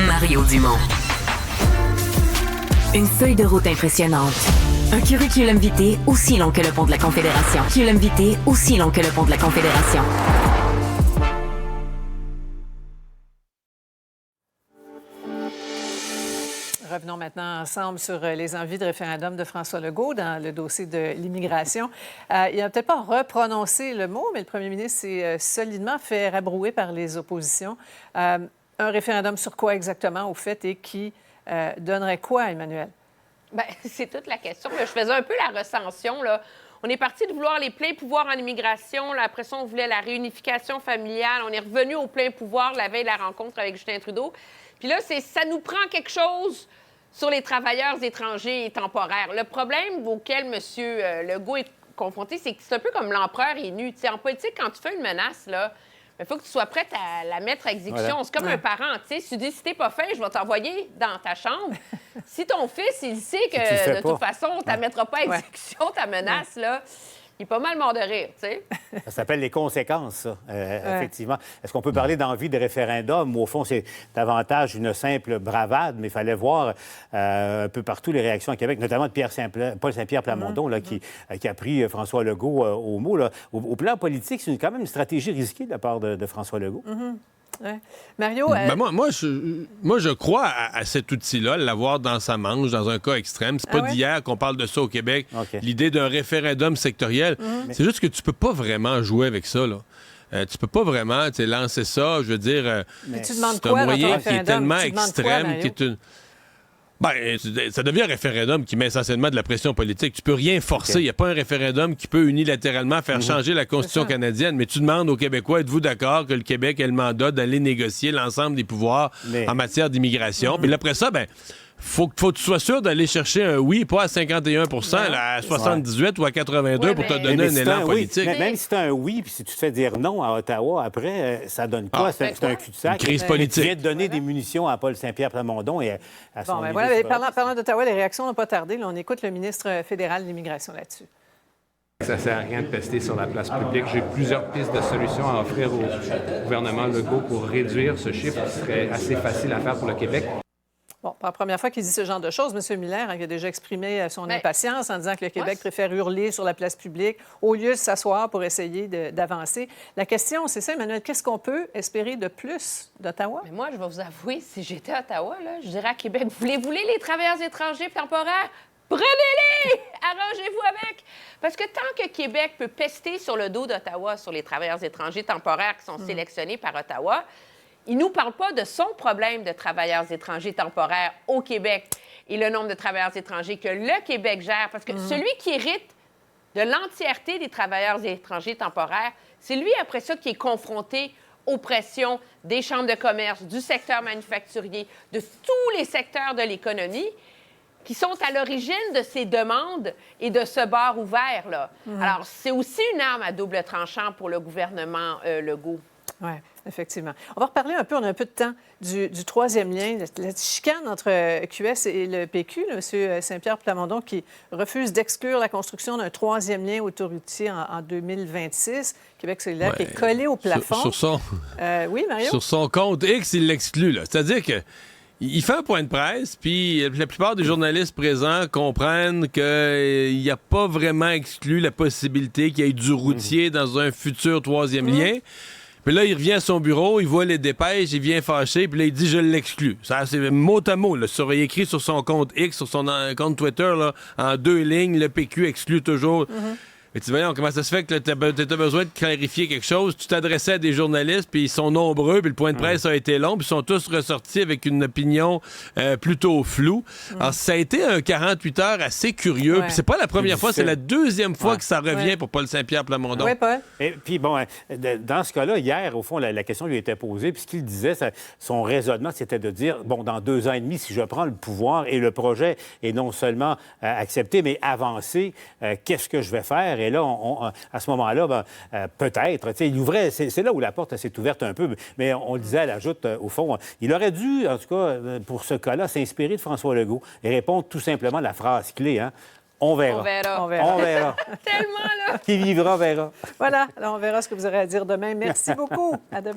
Mario Dumont. Une feuille de route impressionnante. Un curriculum vitae aussi long que le pont de la Confédération. Curriculum vitae aussi long que le pont de la Confédération. Revenons maintenant ensemble sur les envies de référendum de François Legault dans le dossier de l'immigration. Il n'a peut-être pas reprononcé le mot, mais le premier ministre s'est solidement fait rabrouer par les oppositions. Un référendum sur quoi exactement, au fait, et qui donnerait quoi, Emmanuel? Bien, c'est toute la question. Là, je faisais un peu la recension. Là. On est parti de vouloir les pleins pouvoirs en immigration. Là, après ça, on voulait la réunification familiale. On est revenu au plein pouvoir la veille de la rencontre avec Justin Trudeau. Puis là, ça nous prend quelque chose sur les travailleurs étrangers et temporaires. Le problème auquel M. Legault est confronté, c'est que c'est un peu comme l'empereur est nu. T'sais, en politique, quand tu fais une menace, là, il faut que tu sois prête à la mettre à exécution. Voilà. C'est comme un parent. Tu dis, si t'es pas fin, je vais t'envoyer dans ta chambre. Si ton fils, il sait que de toute façon, on ne la mettra pas à exécution, ta menace, là, il est pas mal mort de rire, tu sais. Ça s'appelle les conséquences, ça, effectivement. Est-ce qu'on peut parler d'envie de référendum ou, au fond, c'est davantage une simple bravade, mais il fallait voir un peu partout les réactions à Québec, notamment de Paul Saint-Pierre Plamondon, là, qui a pris François Legault au mot. Là. Au plan politique, c'est quand même une stratégie risquée de la part de François Legault. Ouais. Mario? Moi, je crois à cet outil-là, l'avoir dans sa manche, dans un cas extrême. C'est pas d'hier qu'on parle de ça au Québec. Okay. L'idée d'un référendum sectoriel. C'est juste que tu peux pas vraiment jouer avec ça, là. Tu peux pas vraiment lancer ça, je veux dire... Mais tu demandes c'est quoi un moyen dans ton qui est tellement extrême, qui est une... Bien, ça devient un référendum qui met essentiellement de la pression politique. Tu peux rien forcer. Il n'y a pas un référendum qui peut unilatéralement faire changer la Constitution canadienne. Mais tu demandes aux Québécois, êtes-vous d'accord que le Québec ait le mandat d'aller négocier l'ensemble des pouvoirs en matière d'immigration? Puis après ça, faut que tu sois sûr d'aller chercher un oui, pas à 51 là, à 78 ou à 82 pour te donner un élan politique. Même si c'est un oui, puis si tu te fais dire non à Ottawa, après, ça donne quoi? C'est un cul-de-sac. Une crise politique. Tu viens de donner des munitions à Paul Saint-Pierre Plamondon et à son parlant d'Ottawa, les réactions n'ont pas tardé. Là, on écoute le ministre fédéral de l'Immigration là-dessus. Ça ne sert à rien de pester sur la place publique. J'ai plusieurs pistes de solutions à offrir au gouvernement Legault pour réduire ce chiffre qui serait assez facile à faire pour le Québec. Bon, pas la première fois qu'il dit ce genre de choses. M. Miller il a déjà exprimé son impatience en disant que le Québec préfère hurler sur la place publique au lieu de s'asseoir pour essayer d'avancer. La question, c'est ça, Emmanuel, qu'est-ce qu'on peut espérer de plus d'Ottawa? Mais moi, je vais vous avouer, si j'étais à Ottawa, là, je dirais à Québec, voulez-vous les travailleurs étrangers temporaires? Prenez-les! Arrangez-vous avec! Parce que tant que Québec peut pester sur le dos d'Ottawa sur les travailleurs étrangers temporaires qui sont sélectionnés par Ottawa, il ne nous parle pas de son problème de travailleurs étrangers temporaires au Québec et le nombre de travailleurs étrangers que le Québec gère. Parce que celui qui hérite de l'entièreté des travailleurs étrangers temporaires, c'est lui, après ça, qui est confronté aux pressions des chambres de commerce, du secteur manufacturier, de tous les secteurs de l'économie qui sont à l'origine de ces demandes et de ce bar ouvert, là. Alors, c'est aussi une arme à double tranchant pour le gouvernement Legault. Oui, effectivement. On va reparler un peu, on a un peu de temps, du troisième lien, la chicane entre QS et le PQ, là, M. Saint-Pierre Plamondon, qui refuse d'exclure la construction d'un troisième lien autoroutier en 2026. Québec solidaire qui est collé au plafond. Oui, Mario? Sur son compte X, il l'exclut, là. C'est-à-dire que il fait un point de presse, puis la plupart des journalistes présents comprennent qu'il n'y a pas vraiment exclu la possibilité qu'il y ait du routier dans un futur troisième lien. Puis là, il revient à son bureau, il voit les dépêches, il vient fâché, puis là, il dit « je l'exclus ». Ça, c'est mot à mot, là. Il écrit sur son compte X, sur son compte Twitter, là, en 2 lignes, le PQ exclut toujours. Mais tu vois, comment ça se fait que tu as besoin de clarifier quelque chose? Tu t'adressais à des journalistes, puis ils sont nombreux, puis le point de presse a été long, puis ils sont tous ressortis avec une opinion plutôt floue. Alors, ça a été un 48 heures assez curieux. Puis c'est pas la première fois, c'est la deuxième fois que ça revient pour Paul Saint-Pierre Plamondon. Oui, Paul. Et puis, bon, dans ce cas-là, hier, au fond, la question lui était posée, puis ce qu'il disait, son raisonnement, c'était de dire, bon, dans 2 ans et demi, si je prends le pouvoir et le projet est non seulement accepté, mais avancé, qu'est-ce que je vais faire? Et là, à ce moment-là, peut-être, il ouvrait, c'est là où la porte s'est ouverte un peu, mais on le disait à la joute, au fond, il aurait dû, en tout cas, pour ce cas-là, s'inspirer de François Legault et répondre tout simplement à la phrase clé, hein? On verra. On verra. On verra. On verra. Tellement, là! Qui vivra verra. Voilà, alors on verra ce que vous aurez à dire demain. Merci beaucoup. À demain.